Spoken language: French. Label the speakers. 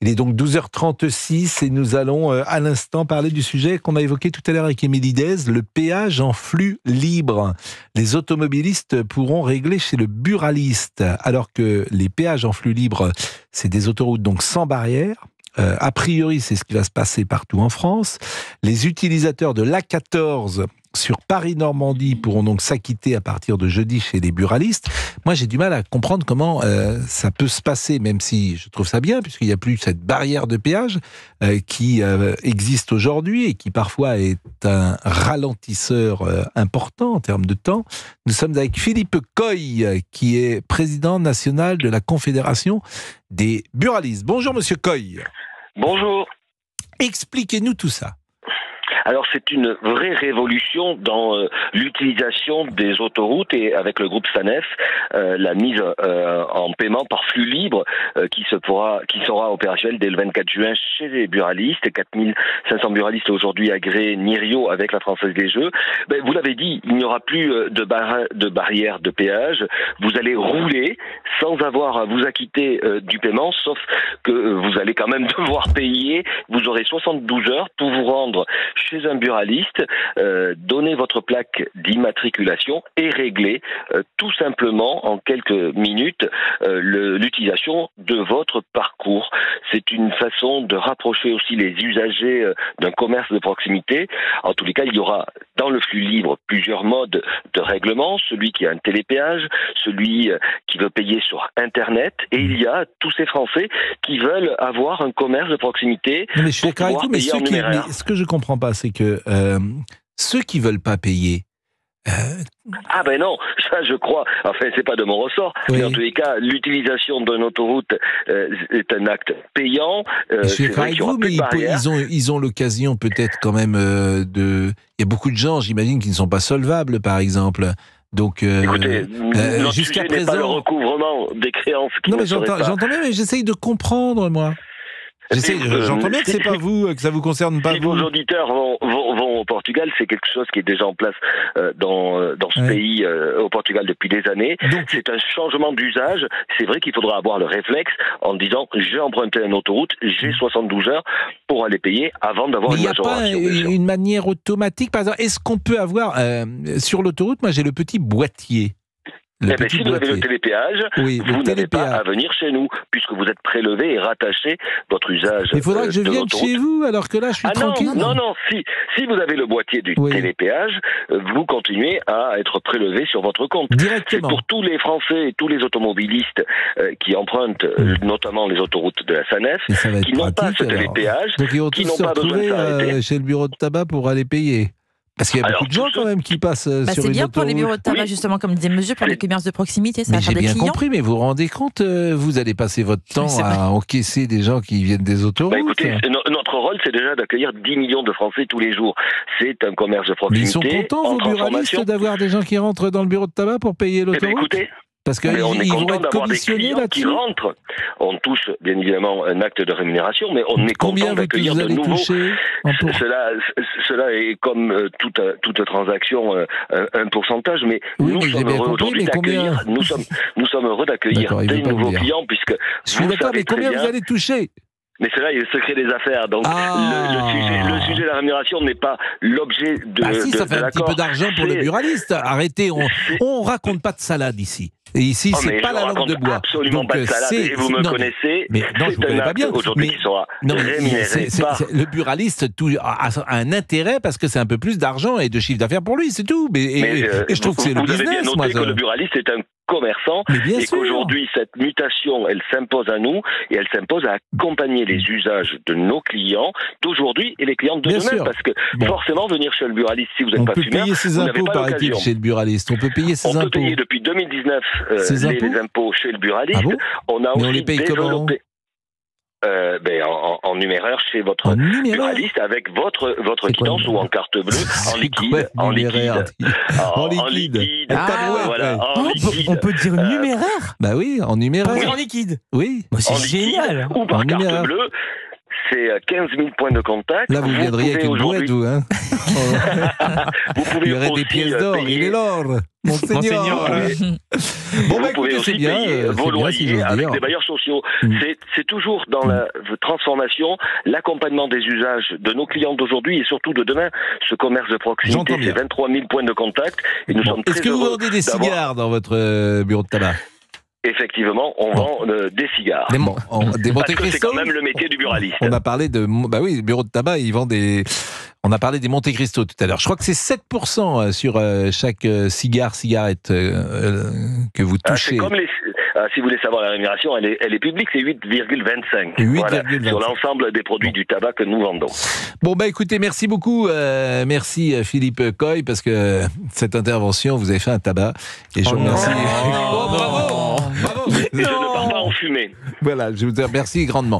Speaker 1: Il est donc 12h36 et nous allons à l'instant parler du sujet qu'on a évoqué tout à l'heure avec Émilie Dez, le péage en flux libre. Les automobilistes pourront régler chez le buraliste, alors que les péages en flux libre, c'est des autoroutes donc sans barrière. A priori, c'est ce qui va se passer partout en France. Les utilisateurs de l'A14 sur Paris-Normandie pourront donc s'acquitter à partir de jeudi chez les buralistes. Moi, j'ai du mal à comprendre comment ça peut se passer, même si je trouve ça bien, puisqu'il n'y a plus cette barrière de péage qui existe aujourd'hui et qui parfois est un ralentisseur important en termes de temps. Nous sommes avec Philippe Coy, qui est président national de la Confédération des buralistes. Bonjour, monsieur Coy.
Speaker 2: Bonjour.
Speaker 1: Expliquez-nous tout ça.
Speaker 2: Alors c'est une vraie révolution dans l'utilisation des autoroutes et avec le groupe SANEF, la mise en paiement par flux libre qui sera opérationnelle dès le 24 juin chez les buralistes. 4500 buralistes aujourd'hui agréés Nirio avec la Française des Jeux. Vous l'avez dit, il n'y aura plus de barrière de péage. Vous allez rouler sans avoir à vous acquitter du paiement, sauf que vous allez quand même devoir payer. Vous aurez 72 heures pour vous rendre chez un buraliste, donner votre plaque d'immatriculation et régler tout simplement en quelques minutes l'utilisation de votre parcours. C'est une façon de rapprocher aussi les usagers d'un commerce de proximité. En tous les cas, il y aura dans le flux libre plusieurs modes de règlement, celui qui a un télépéage, celui qui veut payer sur Internet, et il y a tous ces Français qui veulent avoir un commerce de proximité.
Speaker 1: Non, mais je suis d'accord avec vous, mais ce que je ne comprends pas, c'est que ceux qui ne veulent pas payer...
Speaker 2: Ah ben non, ça je crois, enfin c'est pas de mon ressort, oui. Mais en tous les cas, l'utilisation d'une autoroute est un acte payant.
Speaker 1: Je suis d'accord avec vous, mais ils ont l'occasion peut-être quand même de... Il y a beaucoup de gens, j'imagine, qui ne sont pas solvables, par exemple. Donc,
Speaker 2: écoutez, notre
Speaker 1: jusqu'à
Speaker 2: sujet
Speaker 1: présent,
Speaker 2: n'est pas le recouvrement des créances.
Speaker 1: Non, mais j'entends bien, mais j'essaye de comprendre, moi. J'entends bien que c'est pas vous, que ça vous concerne pas.
Speaker 2: Si vos auditeurs vont au Portugal, c'est quelque chose qui est déjà en place dans ce pays, au Portugal depuis des années. Donc, c'est un changement d'usage. C'est vrai qu'il faudra avoir le réflexe en disant j'ai emprunté une autoroute, j'ai 72 heures pour aller payer avant d'avoir une majoration.
Speaker 1: Il n'y a pas une manière automatique, par exemple. Est-ce qu'on peut avoir sur l'autoroute, moi j'ai le petit boîtier.
Speaker 2: Si vous avez le télépéage, vous n'avez pas à venir chez nous, puisque vous êtes prélevé et rattaché votre usage.
Speaker 1: Il faudra que je vienne chez vous, alors que là, je suis tranquille.
Speaker 2: Non, si vous avez le boîtier du télépéage, vous continuez à être prélevé sur votre compte.
Speaker 1: Directement.
Speaker 2: C'est pour tous les Français et tous les automobilistes qui empruntent, notamment les autoroutes de la SANEF, qui n'ont pas ce télépéage, qui n'ont pas besoin de s'arrêter.
Speaker 1: Chez le bureau de tabac pour aller payer. Parce qu'il y a beaucoup de gens quand même qui passent sur une autoroute.
Speaker 3: C'est bien pour les bureaux de tabac, justement, comme disait monsieur, pour les commerces de proximité, ça va faire des clients.
Speaker 1: J'ai bien compris, mais vous vous rendez compte, vous allez passer votre temps à encaisser des gens qui viennent des autoroutes.
Speaker 2: Écoutez, notre rôle, c'est déjà d'accueillir 10 millions de Français tous les jours. C'est un commerce de proximité.
Speaker 1: Mais ils sont contents, vos buralistes, d'avoir des gens qui rentrent dans le bureau de tabac pour payer l'autoroute.
Speaker 2: Écoutez,
Speaker 1: parce qu'ils vont être commissionnés là-dessus.
Speaker 2: Qui rentrent. On touche bien évidemment un acte de rémunération, mais on est content d'accueillir de nouveaux. Cela est comme toute transaction un pourcentage, mais nous sommes heureux aujourd'hui d'accueillir. Nous sommes heureux d'accueillir des nouveaux clients, puisque
Speaker 1: je suis d'accord, mais combien vous allez toucher?
Speaker 2: Mais cela est le secret des affaires. Donc le sujet de la rémunération n'est pas l'objet de
Speaker 1: ça fait un petit peu d'argent pour le buraliste. Arrêtez, on raconte pas de salade ici. Et ici, c'est pas la langue de bois.
Speaker 2: Absolument
Speaker 1: donc,
Speaker 2: pas de salade. Et vous me connaissez.
Speaker 1: Mais non, je vous connais pas bien.
Speaker 2: Aujourd'hui, qui sera rémunéré par...
Speaker 1: Le buraliste a un intérêt parce que c'est un peu plus d'argent et de chiffre d'affaires pour lui, c'est tout. Et je trouve que c'est le business.
Speaker 2: Vous avez bien noté que le buraliste est un commerçant et qu'aujourd'hui cette mutation elle s'impose à nous et elle s'impose à accompagner les usages de nos clients d'aujourd'hui et les clients de demain parce que forcément venir chez le buraliste si vous n'êtes pas fumeur,
Speaker 1: vous n'avez pas l'occasion. Chez le buraliste, on peut payer ses impôts.
Speaker 2: On peut payer depuis 2019 les impôts chez le buraliste. On a aussi développé en numéraire chez votre buraliste avec votre quittance ou en carte bleue, en liquide.
Speaker 1: En liquide.
Speaker 3: On peut dire numéraire.
Speaker 1: Bah oui, en numéraire.
Speaker 3: Oui, en liquide.
Speaker 1: Oui.
Speaker 3: C'est génial.
Speaker 2: Ou par carte bleue. c'est 15 000 points de contact.
Speaker 1: Là, vous viendriez avec une boîte, vous, hein.
Speaker 2: Vous pouvez
Speaker 1: Il y aurait
Speaker 2: aussi
Speaker 1: des pièces d'or, il est l'or. Monseigneur. Bon, bah
Speaker 2: vous pouvez
Speaker 1: écoutez,
Speaker 2: aussi
Speaker 1: c'est bien.
Speaker 2: payer vos
Speaker 1: C'est bien, si
Speaker 2: loyers
Speaker 1: j'ose
Speaker 2: avec
Speaker 1: dire.
Speaker 2: des bailleurs sociaux. C'est toujours dans la transformation, l'accompagnement des usages de nos clients d'aujourd'hui et surtout de demain. Ce commerce de proximité,
Speaker 1: J'entends bien.
Speaker 2: c'est 23 000 points de contact et nous sommes très
Speaker 1: Est-ce que vous
Speaker 2: heureux
Speaker 1: vendez des
Speaker 2: d'avoir-
Speaker 1: cigares dans votre bureau de tabac?
Speaker 2: Effectivement, on vend des cigares.
Speaker 1: Des
Speaker 2: Parce que
Speaker 1: Monte
Speaker 2: c'est
Speaker 1: Cristo.
Speaker 2: quand même le métier du buraliste.
Speaker 1: On a parlé de... Bah oui, le bureau de tabac, ils vendent des... On a parlé des Monte Cristo tout à l'heure. Je crois que c'est 7% sur chaque cigarette que vous touchez.
Speaker 2: C'est comme si vous voulez savoir la rémunération, elle est publique, c'est 8,25.
Speaker 1: 8,25.
Speaker 2: Sur l'ensemble des produits du tabac que nous vendons.
Speaker 1: Bon, bah écoutez, merci beaucoup. Merci Philippe Coy, parce que cette intervention, vous avez fait un tabac. Et je vous remercie.
Speaker 3: Oh,
Speaker 1: Bravo.
Speaker 2: Et je ne pars pas en fumée.
Speaker 1: Voilà, je vous remercie grandement.